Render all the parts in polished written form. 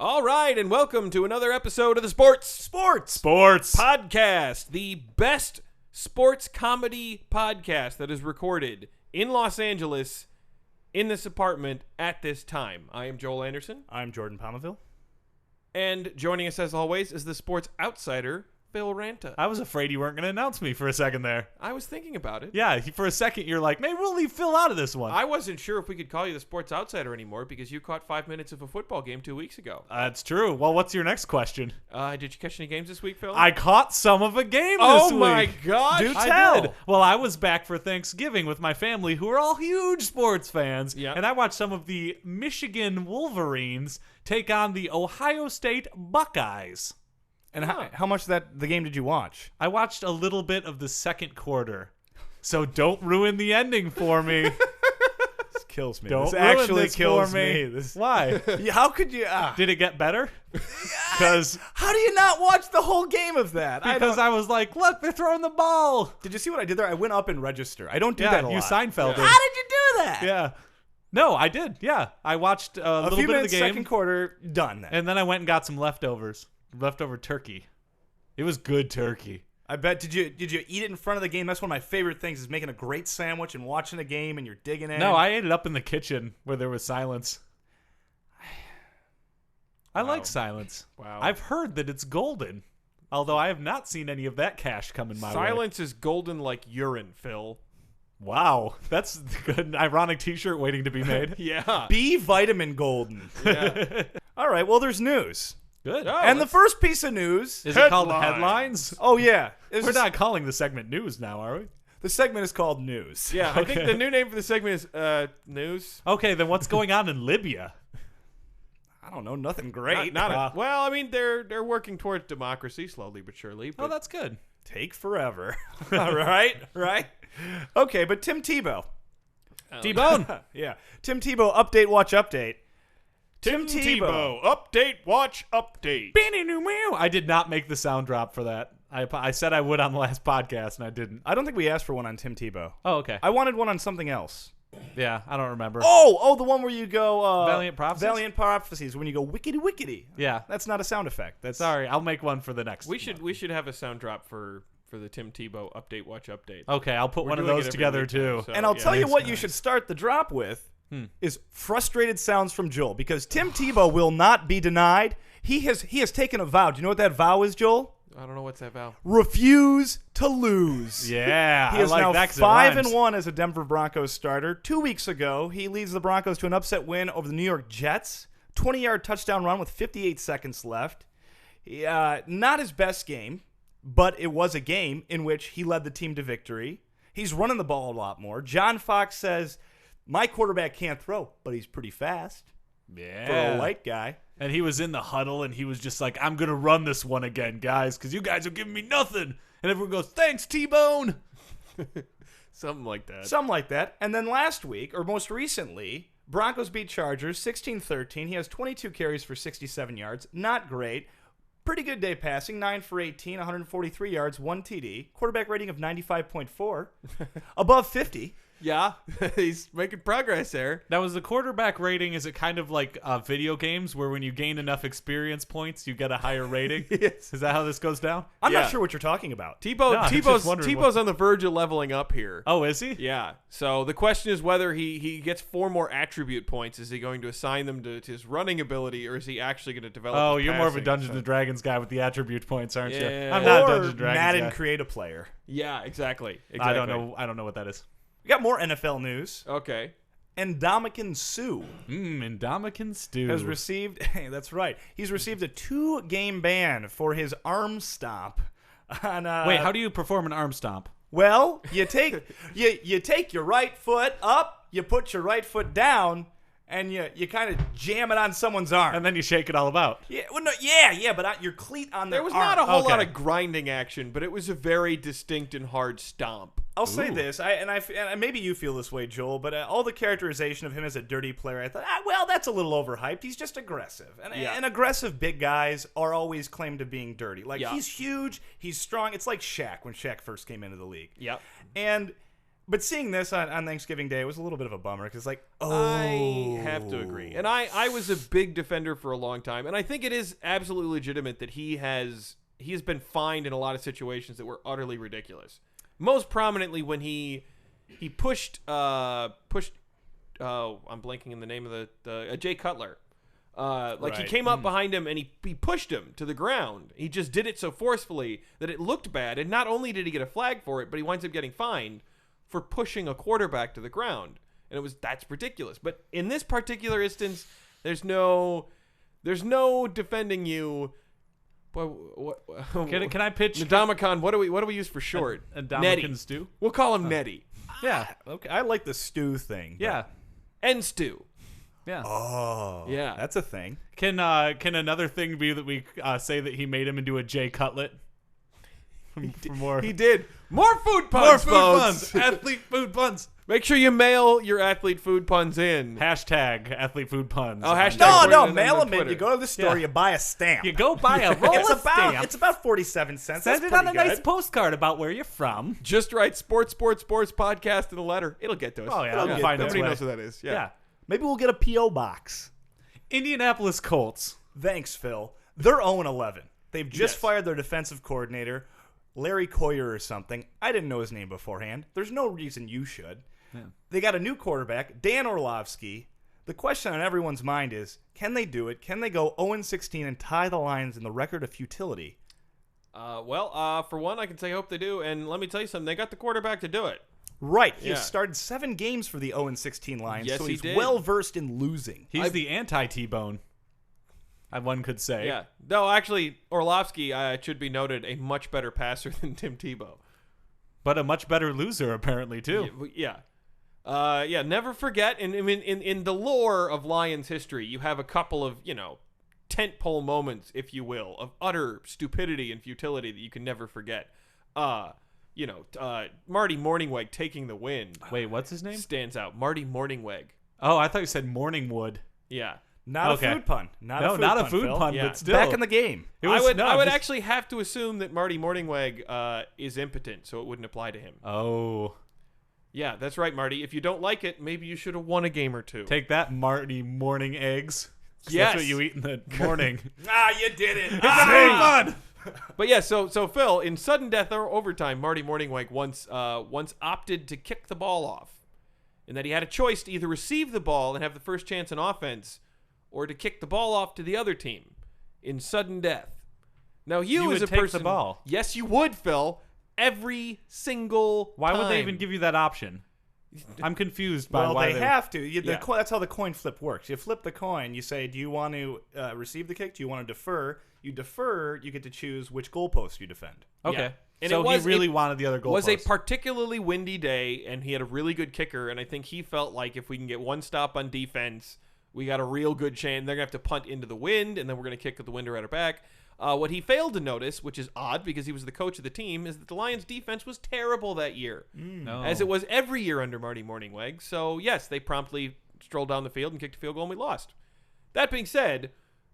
All right, and welcome to another episode of the Sports Podcast, the best sports comedy podcast that is recorded in Los Angeles in this apartment at this time. I am Joel Anderson. I'm Jordan Pomaville. And joining us as always is the sports outsider, Phil Ranta. I was afraid you weren't going to announce me for a second there. I was thinking about it. Yeah, for a second you're like, maybe we'll leave Phil out of this one. I wasn't sure if we could call you the sports outsider anymore because you caught 5 minutes of a football game 2 weeks ago. That's true. Well, what's your next question? Did you catch any games this week, Phil? I caught some of a game this week. Oh my gosh. Do tell. I did. Well, I was back for Thanksgiving with my family who are all huge sports fans. Yeah. And I watched some of the Michigan Wolverines take on the Ohio State Buckeyes. And how much of the game did you watch? I watched a little bit of the second quarter. So don't ruin the ending for me. This kills me. Don't this ruin actually this kills for me. Why? How could you? Did it get better? Because How do you not watch the whole game of that? I was like, look, they're throwing the ball. Did you see what I did there? I went up and register. I don't do that a lot. You Seinfelded. How did you do that? Yeah. No, I did. Yeah. I watched a little few bit of the minutes, game. second quarter, done. And then I went and got some leftovers. Leftover turkey. It was good turkey. I bet. Did you eat it in front of the game? That's one of my favorite things is making a great sandwich and watching a game and you're digging in. No, I ate it up in the kitchen where there was silence. I like silence. Wow. I've heard that it's golden. Although I have not seen any of that cash coming my way. Silence is golden like urine, Phil. Wow. That's a good ironic t-shirt waiting to be made. Yeah. B vitamin golden. Yeah. All right. Well, there's news. Good. Oh, And the first piece of news. Is it called headlines? Oh, yeah. We're not calling the segment news now, are we? The segment is called News. Yeah, I think the new name for the segment is news. Okay, then what's going on in Libya? I don't know. Nothing great. Well, I mean, they're working towards democracy slowly but surely. But Oh, that's good. Take forever. Right? Okay, but Tim Tebow. T-Bone. Yeah. Tim Tebow, update, watch, update. Tim Tebow, update, watch, update. I did not make the sound drop for that. I said I would on the last podcast, and I didn't. I don't think we asked for one on Tim Tebow. Oh, okay. I wanted one on something else. Yeah, I don't remember. Oh, the one where you go... Valiant Prophecies? Valiant Prophecies, when you go wickety-wickety. Yeah. That's not a sound effect. That's Sorry, I'll make one for the next We should have a sound drop for the Tim Tebow update, watch, update. Okay, I'll put We're one of doing those it every together, week too. now, so, And I'll yeah. tell you what Nice. you should start the drop with is frustrated sounds from Joel, because Tim Tebow will not be denied. He has taken a vow. Do you know what that vow is, Joel? I don't know what's that about. Refuse to lose. Yeah, He I is like now that 'cause it rhymes. 5-1 as a Denver Broncos starter. 2 weeks ago, he leads the Broncos to an upset win over the New York Jets. 20-yard touchdown run with 58 seconds left. Not his best game, but it was a game in which he led the team to victory. He's running the ball a lot more. John Fox says, my quarterback can't throw, but he's pretty fast Yeah. for a white guy. And he was in the huddle, and he was just like, I'm going to run this one again, guys, because you guys are giving me nothing. And everyone goes, thanks, T-Bone. Something like that. Something like that. And then last week, or most recently, Broncos beat Chargers 16-13. He has 22 carries for 67 yards. Not great. Pretty good day passing. 9 for 18, 143 yards, 1 TD. Quarterback rating of 95.4. Above 50. Yeah, he's making progress there. Now, is the quarterback rating, is it kind of like video games where when you gain enough experience points, you get a higher rating? Yes. Is that how this goes down? I'm Yeah. not sure what you're talking about. Tebow's on the verge of leveling up here. Oh, is he? Yeah. So the question is whether he gets 4 more attribute points. Is he going to assign them to his running ability, or is he actually going to develop? Oh, his you're more of a passing? Dungeons and Dragons guy with the attribute points, aren't you? Yeah. I'm not a Or Dungeons and Dragons Madden guy. create a player. Yeah, exactly. I don't know what that is. We got more NFL news. Okay. Ndamukong Suh Ndamukong Suh. has received, that's right, he's received a 2-game ban for his arm stomp. On, Wait, how do you perform an arm stomp? Well, you take you take your right foot up, you put your right foot down, and you kind of jam it on someone's arm. And then you shake it all about. Yeah, well, no, yeah, but your cleat on their There was arm. not a whole Okay. lot of grinding action, but it was a very distinct and hard stomp. I'll say this, and maybe you feel this way, Joel, but all the characterization of him as a dirty player, I thought, well, that's a little overhyped. He's just aggressive. And aggressive big guys are always claimed to being dirty. Like, Yeah. he's huge, he's strong. It's like Shaq when Shaq first came into the league. Yep. And But seeing this on Thanksgiving Day was a little bit of a bummer because, like, I have to agree. And I was a big defender for a long time, and I think it is absolutely legitimate that he has been fined in a lot of situations that were utterly ridiculous. Most prominently when he pushed I'm blanking in the name of the Jay Cutler. He came up behind him and he pushed him to the ground. He just did it so forcefully that it looked bad. And not only did he get a flag for it, but he winds up getting fined for pushing a quarterback to the ground. And that's ridiculous. But in this particular instance, there's no defending you. Can I pitch Ndamukong? What do we use for short? Ndamukong Stomp? We'll call him Nettie. Yeah. Okay, I like the stew thing. Yeah. And Stu. Yeah. Oh. Yeah. That's a thing. Can another thing be that we say that he made him into a Jay Cutlet? He did. More food puns, folks. Athlete food puns. Make sure you mail your athlete food puns in. Hashtag athlete food puns. Oh, hashtag No, mail them in. You go to the store, you buy a stamp. You go buy a roll of stamp. It's about 47 cents. Send it on a nice postcard about where you're from. Just write sports podcast in a letter. It'll get to us. Oh, yeah. Find Nobody knows what that is. Yeah. Maybe we'll get a P.O. box. Indianapolis Colts. Thanks, Phil. They're 0-11. They've just fired their defensive coordinator, Larry Coyer or something. I didn't know his name beforehand. There's no reason you should. Yeah. They got a new quarterback, Dan Orlovsky. The question on everyone's mind is, can they do it? Can they go 0-16 and tie the Lions in the record of futility? For one, I can say I hope they do. And let me tell you something. They got the quarterback to do it. Right. He has started 7 games for the 0-16 Lions, yes, so he's did. well-versed in losing. He's the anti-T-Bone, one could say. Yeah. No, actually, Orlovsky, it should be noted, a much better passer than Tim Tebow. But a much better loser, apparently, too. Yeah. Never forget, in the lore of Lions history, you have a couple of, tentpole moments, if you will, of utter stupidity and futility that you can never forget. Marty Morningweg taking the win. Wait, what's his name? Stands out. Marty Morningweg. Oh, I thought you said Morningwood. Yeah. Not a food pun. Not a food pun, yeah. but still. Back in the game. I would actually have to assume that Marty Morningweg is impotent, so it wouldn't apply to him. Oh. Yeah, that's right, Marty. If you don't like it, maybe you should have won a game or two. Take that, Marty Morning Eggs. Yes. That's what you eat in the morning. You did it. It's fun. But yeah, so Phil, in sudden death or overtime, Marty Morningweg once opted to kick the ball off, and that he had a choice to either receive the ball and have the first chance in offense, or to kick the ball off to the other team in sudden death. Now you as would a take person, the ball. Yes, you would, Phil. Every single Why time. would they even give you that option? I'm confused by why they have to. Yeah. That's how the coin flip works. You flip the coin. You say, do you want to receive the kick? Do you want to defer? You defer, you get to choose which goalpost you defend. Okay. Yeah. And so he really wanted the other goalpost. It was a particularly windy day, and he had a really good kicker, and I think he felt like if we can get one stop on defense, we got a real good chance. They're going to have to punt into the wind, and then we're going to kick with the wind around our back. What he failed to notice, which is odd because he was the coach of the team, is that the Lions' defense was terrible that year, as it was every year under Marty Morningweg. So, yes, they promptly strolled down the field and kicked a field goal, and we lost. That being said,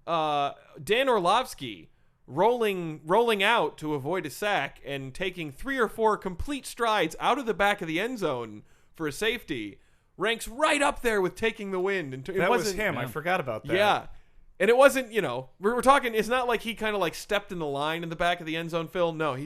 Dan Orlovsky rolling out to avoid a sack and taking 3 or 4 complete strides out of the back of the end zone for a safety ranks right up there with taking the win. And that was him. Yeah. I forgot about that. Yeah. And it wasn't, we're talking, it's not like he kind of like stepped in the line in the back of the end zone, Phil. No,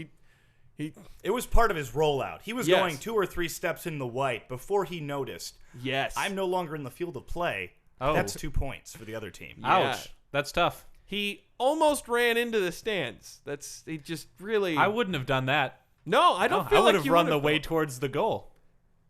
it was part of his rollout. He was going 2 or 3 steps in the white before he noticed. Yes. I'm no longer in the field of play. Oh. That's 2 points for the other team. Yeah. Ouch. That's tough. He almost ran into the stands. He just really. I wouldn't have done that. No, I don't feel I like would have run the way towards the goal.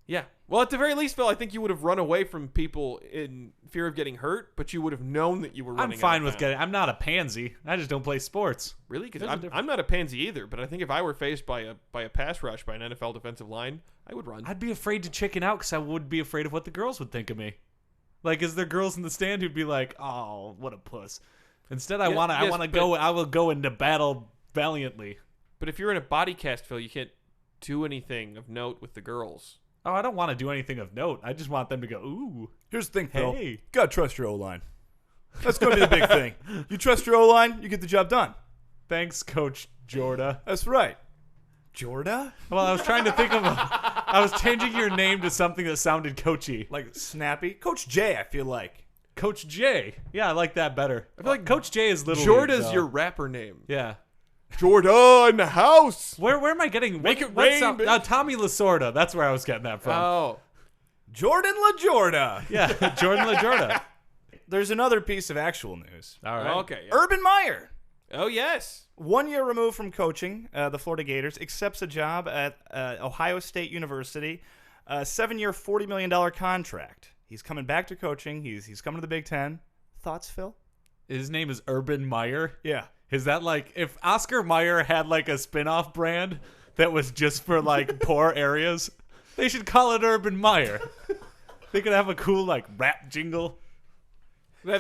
Yeah. Well, at the very least, Phil, I think you would have run away from people in fear of getting hurt, but you would have known that you were running. I'm fine with getting. I'm not a pansy. I just don't play sports. Really? Because I'm not a pansy either. But I think if I were faced by a pass rush by an NFL defensive line, I would run. I'd be afraid to chicken out because I would be afraid of what the girls would think of me. Like, is there girls in the stand who'd be like, "Oh, what a puss"? Instead, I will go into battle valiantly. But if you're in a body cast, Phil, you can't do anything of note with the girls. Oh, I don't want to do anything of note. I just want them to go, ooh. Here's the thing, Phil. Hey. You got to trust your O-line. That's going to be the big thing. You trust your O-line, you get the job done. Thanks, Coach Jorda. That's right. Jorda? Well, I was trying to think of I was changing your name to something that sounded coachy. Like snappy. Coach J, I feel like. Coach J. Yeah, I like that better. I feel like Coach J is little. Jorda's league, your rapper name. Yeah. Jorda in the house. Where am I getting? Make it rain, bitch. Tommy Lasorda. That's where I was getting that from. Oh. Jordan LaJorda. Yeah, Jordan LaJorda. There's another piece of actual news. All right. Okay. Yeah. Urban Meyer. Oh, yes. 1 year removed from coaching the Florida Gators, accepts a job at Ohio State University, a 7-year, $40 million contract. He's coming back to coaching. He's coming to the Big Ten. Thoughts, Phil? His name is Urban Meyer. Yeah. Is that like if Oscar Mayer had like a spin-off brand that was just for like poor areas? They should call it Urban Meyer. They could have a cool like rap jingle. I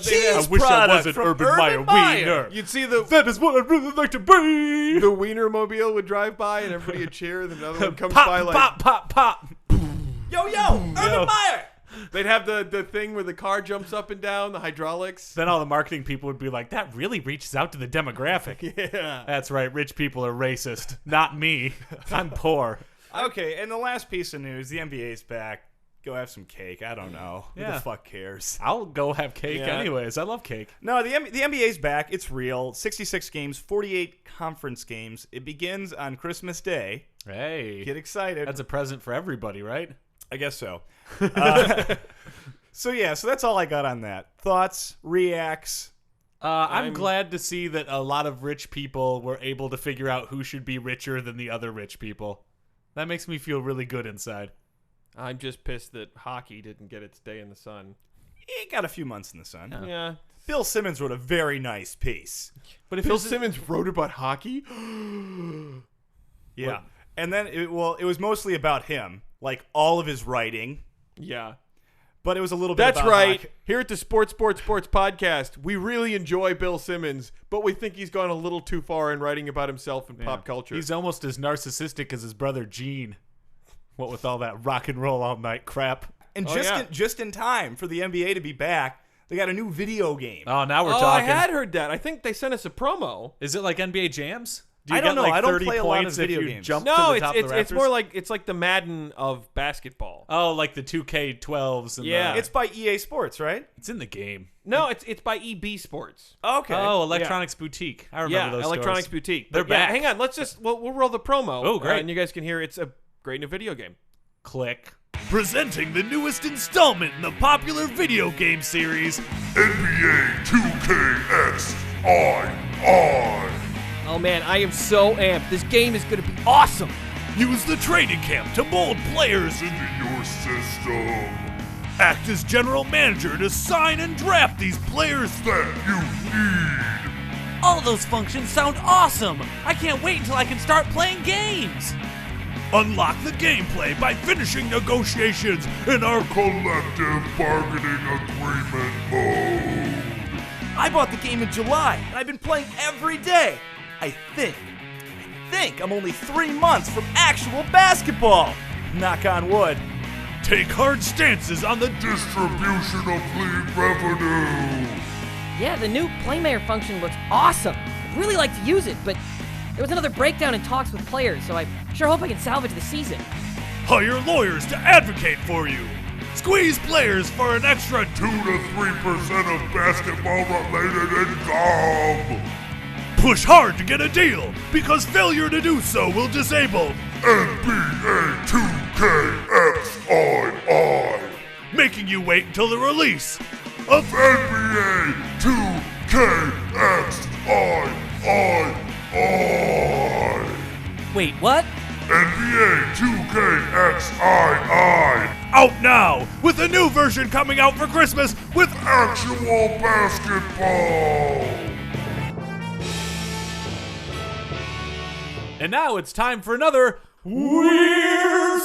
wish I wasn't Urban Meyer Wiener. You'd see That is what I'd really like to be. the Wienermobile would drive by and everybody would cheer. Then another one comes Pop, by like pop, pop, pop. Yo, Urban Meyer! they'd have the thing where the car jumps up and down, the hydraulics. Then all the marketing people would be like, that really reaches out to the demographic. Yeah. That's right. Rich people are racist. Not me. I'm poor. Okay, and the last piece of news, the NBA's back. Go have some cake. I don't know. Who Yeah. the fuck cares? I'll go have cake Yeah. anyways. I love cake. No, the NBA's back. It's real. 66 games, 48 conference games. It begins on Christmas Day. Hey. Get excited. That's a present for everybody, right? I guess so. So that's all I got on that. Thoughts, reacts. I'm glad to see that a lot of rich people were able to figure out who should be richer than the other rich people. That makes me feel really good inside. I'm just pissed that hockey didn't get its day in the sun. It got a few months in the sun. Yeah. Bill Simmons wrote a very nice piece. But if Bill Simmons wrote about hockey? Yeah. And then, it was mostly about him, like all of his writing. Yeah. But it was a little bit That's about right. hockey. Here at the Sports Podcast, we really enjoy Bill Simmons, but we think he's gone a little too far in writing about himself and pop culture. He's almost as narcissistic as his brother Gene. What with all that rock and roll all night crap. And Oh, just in time for the NBA to be back, they got a new video game. Oh, now we're I talking. had heard that. I think they sent us a promo. Is it like NBA Jams? Do I don't know. Get like I don't 30 play a lot of points video if you games. jump No, to the top of the it's rafters? more like it's like the Madden of basketball. Oh, like the 2K12s. And Yeah. It's by EA Sports, right? it's in the game. No, it's by EB Sports. Okay. Oh, Electronics Boutique. I remember Yeah, those Electronics stores. Boutique. They're But yeah, back. hang on, we'll roll the promo. Oh, great. And you guys can hear it's a great new video game. Click. Presenting the newest installment in the popular video game series, NBA 2KXII. Oh man, I am so amped. This game is gonna be awesome. Use the training camp to mold players into your system. Act as general manager to sign and draft these players that you need. All those functions sound awesome! I can't wait until I can start playing games! Unlock the gameplay by finishing negotiations in our collective bargaining agreement mode. I bought the game in July, and I've been playing every day. I think I'm only 3 months from actual basketball. Knock on wood. Take hard stances on the distribution of league revenue. Yeah, the new Playmaker function looks awesome. I'd really like to use it, but there was another breakdown in talks with players, so I sure hope I can salvage the season. Hire lawyers to advocate for you. Squeeze players for an extra 2 to 3% of basketball-related income. Push hard to get a deal, because failure to do so will disable NBA 2KXII, making you wait until the release of NBA 2KXII. Wait, what? NBA 2KXII. Out now, with a new version coming out for Christmas with actual basketball. And now it's time for another Weird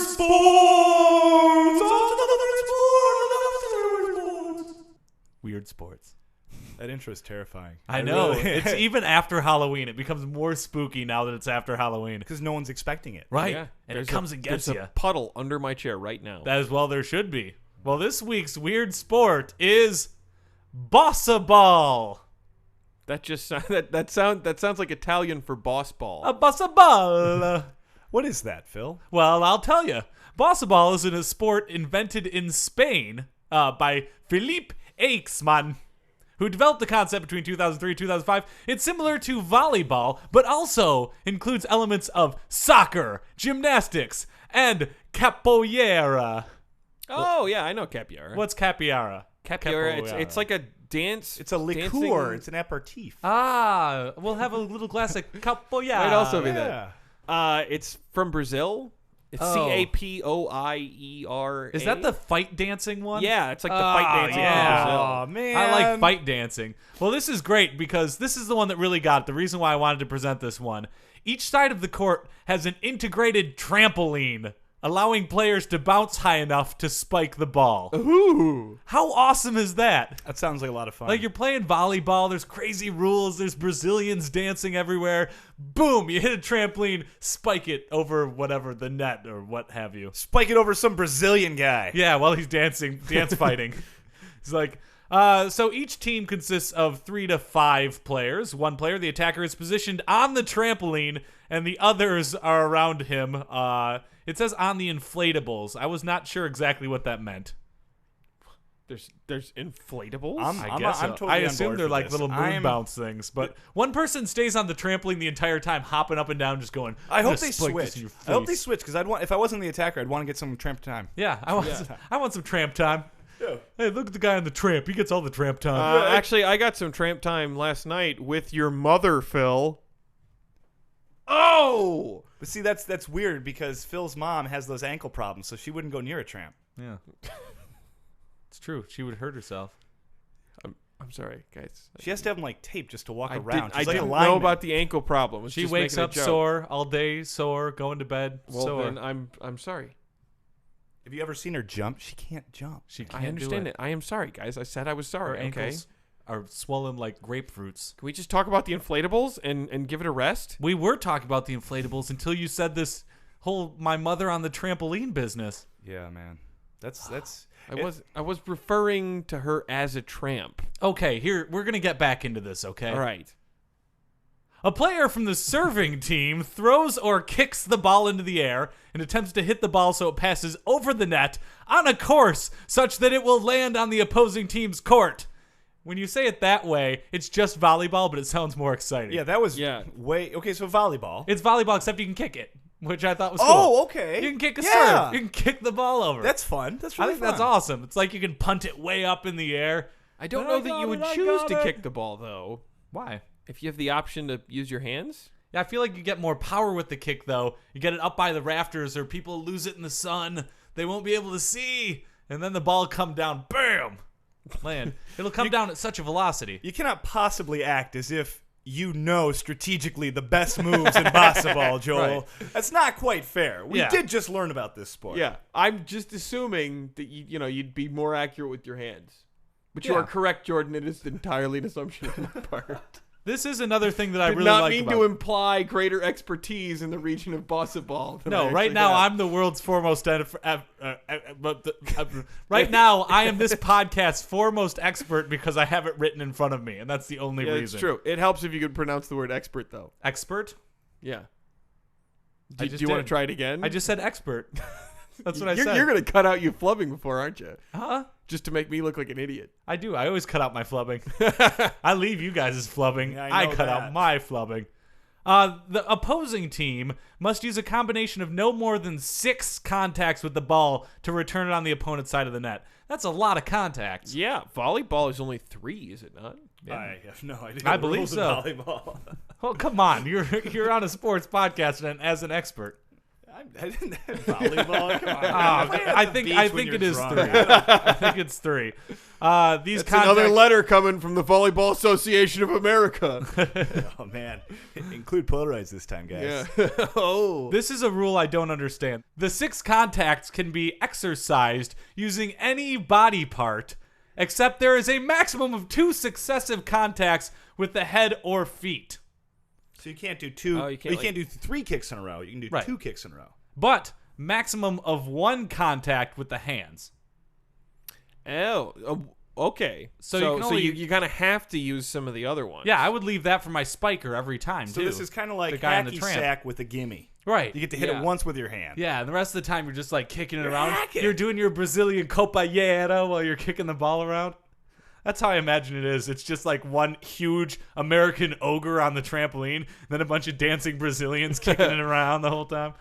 Weird Sports. That intro is terrifying. I know. It's even after Halloween. It becomes more spooky now that it's after Halloween. Because no one's expecting it. Right. Yeah. And it comes and gets there's you. a puddle under my chair right now. As well there should be. Well, this week's Weird Sport is Bossaball. That just that sounds like Italian for boss ball. A Bossaball. What is that, Phil? Well, I'll tell you. Bossaball is a sport invented in Spain by Felipe Aixman, who developed the concept between 2003 and 2005. It's similar to volleyball, but also includes elements of soccer, gymnastics, and capoeira. Oh, yeah, I know capoeira. What's capoeira? Capoeira, it's like a dance. It's a liqueur. dancing- It's an aperitif. Ah, we'll have a little glass of capoeira. Might also be Yeah. that. It's from Brazil. It's Oh. Capoiera. Is that the fight dancing one? Yeah, it's like the fight dancing yeah. from Brazil. Oh, man. I like fight dancing. Well, this is great because this is the one that really got it. The reason why I wanted to present this one. Each side of the court has an integrated trampoline, allowing players to bounce high enough to spike the ball. Ooh. How awesome is that? That sounds like a lot of fun. Like you're playing volleyball, there's crazy rules, there's Brazilians dancing everywhere. Boom, you hit a trampoline, spike it over whatever, the net or what have you. Spike it over some Brazilian guy. Yeah, while he's dance fighting. He's like, so each team consists of 3 to 5 players. One player, the attacker, is positioned on the trampoline, and the others are around him. It says on the inflatables. I was not sure exactly what that meant. There's inflatables. I guess so. totally I on assume board they're for like this. little moon bounce things. But one person stays on the trampoline the entire time, hopping up and down, just going. I "I'm hope gonna they spike this switch. in your I hope they face." switch because if I wasn't the attacker, I'd want to get some tramp time. Yeah, I want some tramp time. Yeah. Hey, look at the guy on the tramp. He gets all the tramp time. Actually, I got some tramp time last night with your mother, Phil. Oh! But see, that's weird because Phil's mom has those ankle problems, so she wouldn't go near a tramp. Yeah. It's true. She would hurt herself. I'm sorry, guys. She has to have them like taped just to walk I around. didn't She's like a know lineman. about the ankle problem. She wakes up sore all day, sore, going to bed, Well, sore. then I'm sorry. Have you ever seen her jump? She can't jump. She can't I understand do it. I am sorry, guys. I said I was Her sorry. Okay. ankles are swollen like grapefruits. Can we just talk about the inflatables and give it a rest? We were talking about the inflatables until you said this whole my mother on the trampoline business. Yeah, man. That's. I was referring to her as a tramp. Okay, here we're gonna get back into this. Okay. All right. A player from the serving team throws or kicks the ball into the air and attempts to hit the ball so it passes over the net on a course such that it will land on the opposing team's court. When you say it that way, it's just volleyball, but it sounds more exciting. Yeah, that was Yeah. way okay. So volleyball. It's volleyball, except you can kick it, which I thought was cool. Oh, okay. You can kick a Yeah. serve. You can kick the ball over. That's fun. That's I really think fun. that's awesome. It's like you can punt it way up in the air. I don't I know that got you would it, I choose got to it. kick the ball though. Why? If you have the option to use your hands. Yeah, I feel like you get more power with the kick, though. You get it up by the rafters, or people lose it in the sun. They won't be able to see. And then the ball come down, bam, land. It'll come down at such a velocity. You cannot possibly act as if you know strategically the best moves in basketball, Joel. Right. That's not quite fair. We Yeah. did just learn about this sport. Yeah, I'm just assuming that you'd be more accurate with your hands. But you Yeah. are correct, Jordan. It is entirely an assumption on my part. This is another thing that I Did really not like mean about to imply greater expertise in the region of Bossaball. than I No, right actually now have. I'm the world's foremost. Right now I am this podcast's foremost expert because I have it written in front of me, and that's the only Yeah, reason. it's true. It helps if you could pronounce the word expert, though. Expert? Yeah. I Do just you want to did. try it again? I just said expert. That's what I you're, said. You're going to cut out you flubbing before, aren't you? Huh? Just to make me look like an idiot. I do. I always cut out my flubbing. I leave you guys' flubbing. Yeah, I I know cut that. out my flubbing. The opposing team must use a combination of no more than 6 contacts with the ball to return it on the opponent's side of the net. That's a lot of contacts. Yeah, volleyball is only 3, is it not? I have no idea. I the believe rules of so. Volleyball. Oh, come on. You're on a sports podcast and as an expert. I didn't have volleyball. Come on. I think it is 3. Right? I think it's 3. These It's contacts. another letter coming from the Volleyball Association of America. Oh man, include polarized this time, guys. Yeah. Oh. This is a rule I don't understand. The 6 contacts can be exercised using any body part, except there is a maximum of 2 successive contacts with the head or feet. So you can't do 2. Oh, you can't, you can't do 3 kicks in a row. You can do Right. 2 kicks in a row. But maximum of 1 contact with the hands. Oh, okay. So you can only- you kind of have to use some of the other ones. Yeah, I would leave that for my spiker every time, So too. this is kind of like the guy on the hacky tramp. sack with a gimme. Right. You get to hit it once with your hand. Yeah, and the rest of the time you're just like kicking it around. hacking. You're doing your Brazilian companheiro while you're kicking the ball around. That's how I imagine it is. It's just like one huge American ogre on the trampoline, then a bunch of dancing Brazilians kicking it around the whole time.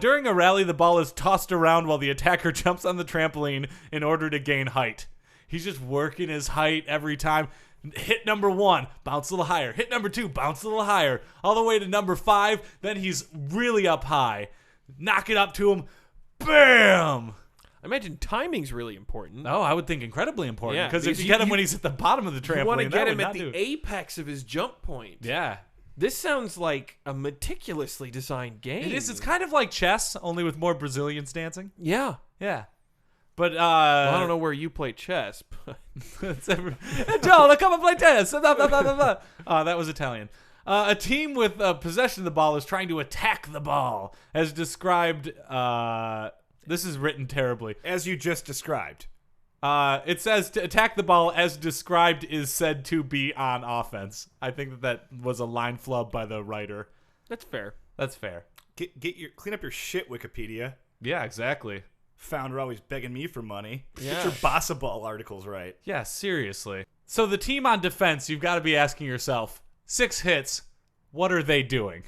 During a rally, the ball is tossed around while the attacker jumps on the trampoline in order to gain height. He's just working his height every time. Hit number 1, bounce a little higher. Hit number 2, bounce a little higher. All the way to number 5, then he's really up high. Knock it up to him. Bam! I imagine timing's really important. Oh, I would think incredibly important. Yeah, Because if because you get him you- when he's at the bottom of the trampoline, You want to that get would him at not the do it. apex of his jump point. Yeah. This sounds like a meticulously designed game. It is. It's kind of like chess, only with more Brazilians dancing. Yeah. Yeah. But, Well, I don't know where you play chess, but Joe, come and play tennis. Blah, blah, blah, blah, blah. That was Italian. A team with possession of the ball is trying to attack the ball, as described. This is written terribly. As you just described. It says to attack the ball as described is said to be on offense. I think that was a line flub by the writer. that's fair. That's fair. Clean up your shit, Wikipedia. Yeah, exactly. Founder always begging me for money. Yeah. Get your Bossaball articles right. Yeah, seriously. So the team on defense, you've got to be asking yourself, 6 hits, what are they doing?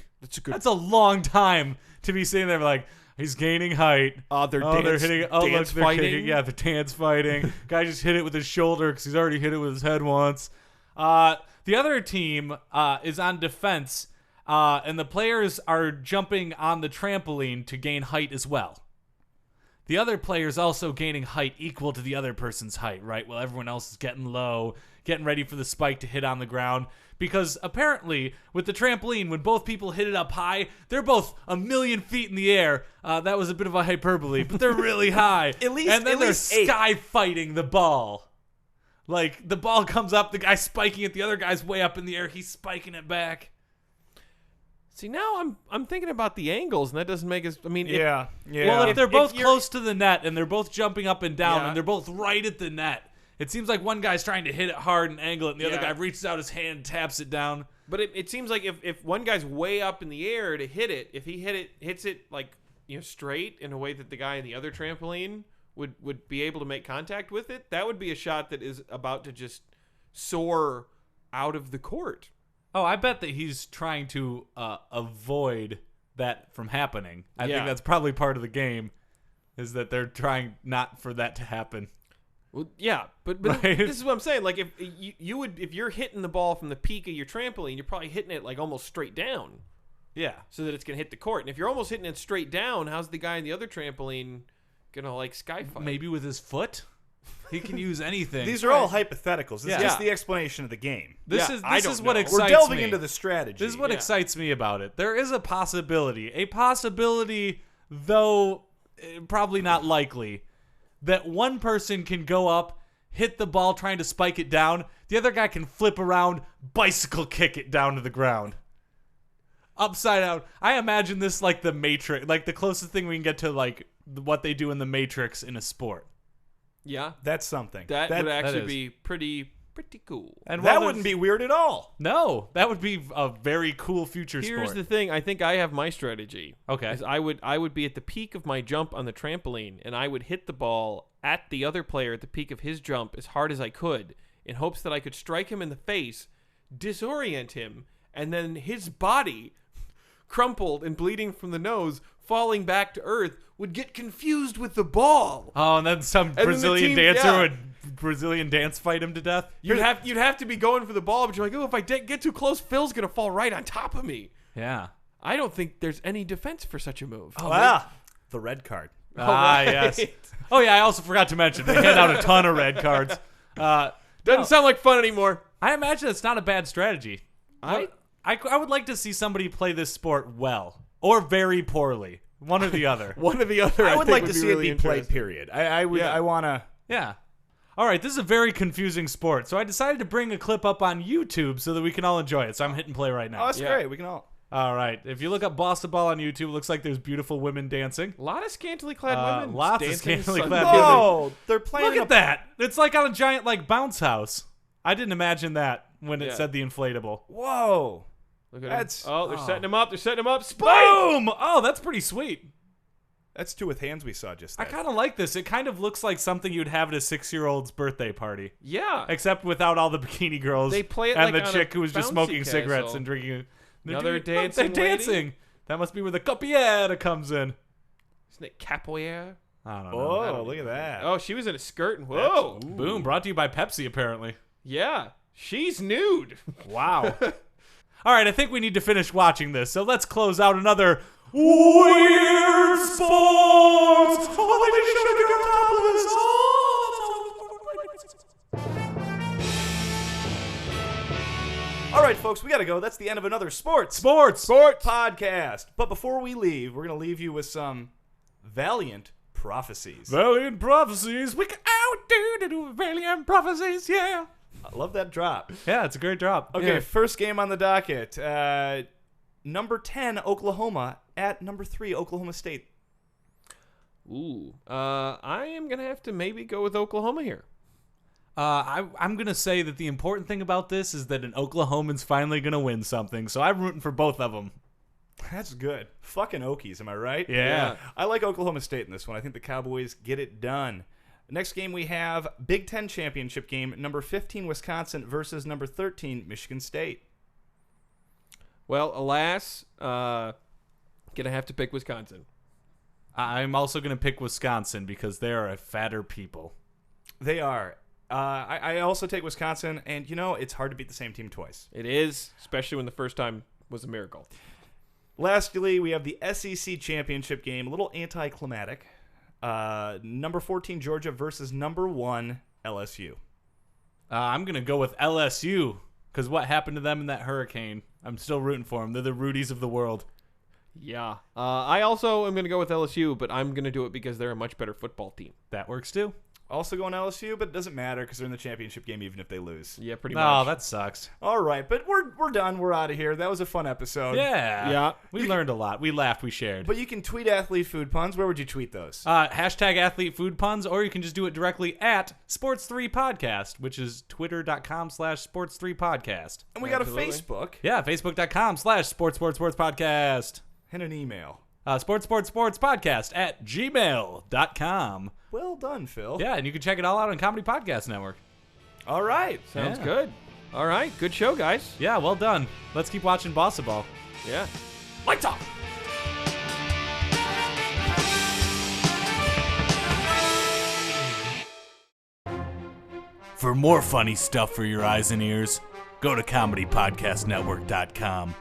That's a long time to be sitting there like, he's gaining height. They're hitting. Oh, dance look, they're fighting. kicking. Yeah, the dance fighting. Guy just hit it with his shoulder because he's already hit it with his head once. The other team is on defense, and the players are jumping on the trampoline to gain height as well. The other player's also gaining height equal to the other person's height, right? While everyone else is getting low, getting ready for the spike to hit on the ground. Because apparently, with the trampoline, when both people hit it up high, they're both 1,000,000 feet in the air. That was a bit of a hyperbole, but they're really high. At least- and then at they're least 8. sky fighting the ball. Like, the ball comes up, the guy's spiking it, the other guy's way up in the air, he's spiking it back. See, now I'm thinking about the angles, and that doesn't make us. I mean, Yeah. Well, if they're if both you're- close to the net and they're both jumping up and down Yeah. and they're both right at the net, it seems like one guy's trying to hit it hard and angle it, and the other Yeah. guy reaches out his hand and taps it down. But it seems like if one guy's way up in the air to hit it, if he hits it like straight in a way that the guy in the other trampoline would be able to make contact with it, that would be a shot that is about to just soar out of the court. Oh, I bet that he's trying to avoid that from happening. I think that's probably part of the game, is that they're trying not for that to happen. Well, yeah, but Right. this is what I'm saying. Like if if you're hitting the ball from the peak of your trampoline, you're probably hitting it like almost straight down, Yeah. so that it's gonna hit the court. And if you're almost hitting it straight down, how's the guy in the other trampoline gonna like sky fight? Maybe with his foot? He can use anything. These are all hypotheticals. This Yeah. is just Yeah. the explanation of the game. This Yeah, is I this don't is what know. excites We're delving me. into the strategy. This is what Yeah. excites me about it. There is a possibility, though probably not likely, that one person can go up, hit the ball trying to spike it down. The other guy can flip around, bicycle kick it down to the ground. Upside down. I imagine this like the Matrix, like the closest thing we can get to like what they do in the Matrix in a sport. Yeah, That's something. that would actually is. be pretty cool. And that while wouldn't there's- be weird at all. No, that would be a very cool future Here's sport. the thing. I think I have my strategy. Okay. Is I would be at the peak of my jump on the trampoline, and I would hit the ball at the other player at the peak of his jump as hard as I could, in hopes that I could strike him in the face, disorient him, and then his body, crumpled and bleeding from the nose, falling back to earth, would get confused with the ball. Oh, and then some then the Brazilian team- dancer yeah. would Brazilian dance fight him to death. You'd have to be going for the ball, but you're like, oh, if I get too close, Phil's gonna fall right on top of me. Yeah. I don't think there's any defense for such a move. The red card. Yes. Oh yeah, I also forgot to mention they hand out a ton of red cards. Doesn't sound like fun anymore. I imagine it's not a bad strategy. I I would like to see somebody play this sport well or very poorly, one or the other. one or the other. I would think like to be see really it be played, interesting. period. I would. Yeah. I want to. Yeah. All right, this is a very confusing sport, so I decided to bring a clip up on YouTube so that we can all enjoy it. So I'm hitting play right Oh, now. that's Yeah. great. We can all. All right, if you look up Bossaball on YouTube, it looks like there's beautiful women dancing. A lot of scantily clad women. lots of dancing scantily sun- clad Whoa! They're playing. Look at that! It's like on a giant like bounce house. I didn't imagine that when it Yeah. said the inflatable. Whoa! Look at That's- him. Oh, they're setting him up. They're setting him up. Spike! Boom! Oh, that's pretty sweet. That's two with hands we saw just I then. kind of like this. It kind of looks like something you'd have at a 6-year-old's birthday party. Yeah. Except without all the bikini girls They play it and like the on chick a who was just bouncy smoking cigarettes castle. and drinking. Now they're dancing They're lady? dancing. That must be where the capoeira comes in. Isn't it capoeira? I don't know. Oh, look at that. Oh, she was in a skirt. And whoa. Boom! Brought to you by Pepsi, apparently. Yeah. She's nude. Wow. All right, I think we need to finish watching this. So let's close out another Weird Sports. Oh, they just showed me on top of this. All right, folks, we got to go. That's the end of another Sports Sports. podcast. But before we leave, we're going to leave you with some Valiant Prophecies. Valiant Prophecies. We can outdo Valiant Prophecies, yeah. I love that drop. Yeah, it's a great drop. Okay, Yeah. first game on the docket. Number 10, Oklahoma, at number 3, Oklahoma State. Ooh. I am going to have to maybe go with Oklahoma here. I'm going to say that the important thing about this is that an Oklahoman's finally going to win something, so I'm rooting for both of them. That's good. Fucking Okies, am I right? Yeah. I like Oklahoma State in this one. I think the Cowboys get it done. Next game we have Big Ten championship game, number 15 Wisconsin versus number 13 Michigan State. Well, alas, going to have to pick Wisconsin. I'm also going to pick Wisconsin because they are a fatter people. They are. I also take Wisconsin, and it's hard to beat the same team twice. It is, especially when the first time was a miracle. Lastly, we have the SEC championship game, a little anticlimactic. Number 14 Georgia versus number 1 LSU. I'm going to go with LSU because what happened to them in that hurricane? I'm still rooting for them. They're the Rudies of the world. Yeah. I also am going to go with LSU, but I'm going to do it because they're a much better football team. That works too. Also going LSU, but it doesn't matter because they're in the championship game even if they lose. Yeah, pretty No, much. that sucks. All right, but we're done. We're out of here. That was a fun episode. Yeah. Yeah. We learned a lot. We laughed. We shared. But you can tweet athlete food puns. Where would you tweet those? Hashtag athlete food puns, or you can just do it directly at Sports3Podcast, which is twitter.com/Sports3Podcast. And we got Absolutely. a Facebook Yeah, Facebook.com/Sports and an email. Sportspodcast at gmail.com. Well done, Phil. Yeah, and you can check it all out on Comedy Podcast Network. All right. Sounds Yeah. good. All right. Good show, guys. Yeah, well done. Let's keep watching Bossaball. Yeah. Lights off. For more funny stuff for your eyes and ears, go to ComedyPodcastNetwork.com.